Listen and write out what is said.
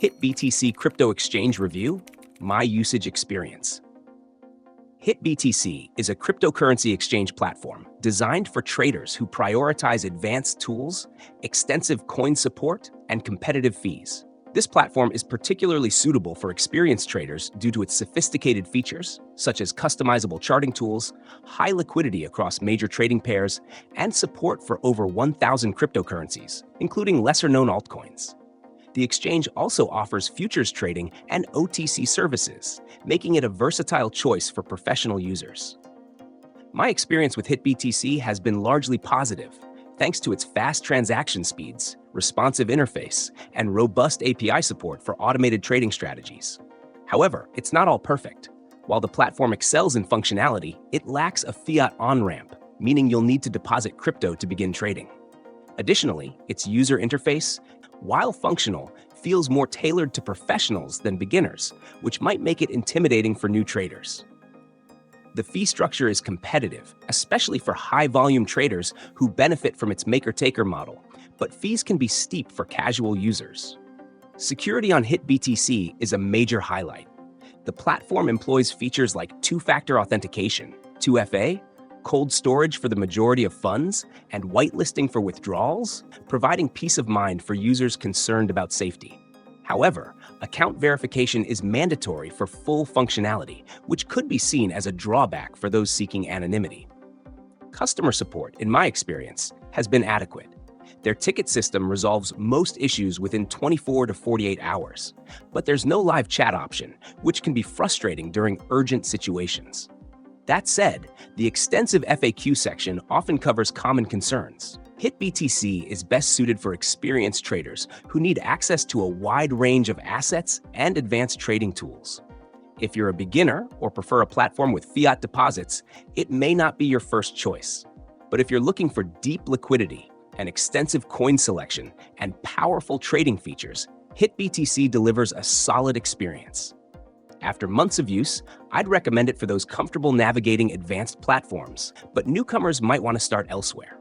HitBTC Crypto Exchange Review, My Usage Experience. HitBTC is a cryptocurrency exchange platform designed for traders who prioritize advanced tools, extensive coin support, and competitive fees. This platform is particularly suitable for experienced traders due to its sophisticated features, such as customizable charting tools, high liquidity across major trading pairs, and support for over 1,000 cryptocurrencies, including lesser-known altcoins. The exchange also offers futures trading and OTC services, making it a versatile choice for professional users. My experience with HitBTC has been largely positive, thanks to its fast transaction speeds, responsive interface, and robust API support for automated trading strategies. However, it's not all perfect. While the platform excels in functionality, it lacks a fiat on-ramp, meaning you'll need to deposit crypto to begin trading. Additionally, its user interface, while functional, feels more tailored to professionals than beginners, which might make it intimidating for new traders. The fee structure is competitive, especially for high-volume traders who benefit from its maker-taker model, but fees can be steep for casual users. Security on HitBTC is a major highlight. The platform employs features like two-factor authentication, 2FA, cold storage for the majority of funds, and whitelisting for withdrawals, providing peace of mind for users concerned about safety. However, account verification is mandatory for full functionality, which could be seen as a drawback for those seeking anonymity. Customer support, in my experience, has been adequate. Their ticket system resolves most issues within 24 to 48 hours, but there's no live chat option, which can be frustrating during urgent situations. That said, the extensive FAQ section often covers common concerns. HitBTC is best suited for experienced traders who need access to a wide range of assets and advanced trading tools. If you're a beginner or prefer a platform with fiat deposits, it may not be your first choice. But if you're looking for deep liquidity, an extensive coin selection, and powerful trading features, HitBTC delivers a solid experience. After months of use, I'd recommend it for those comfortable navigating advanced platforms, but newcomers might want to start elsewhere.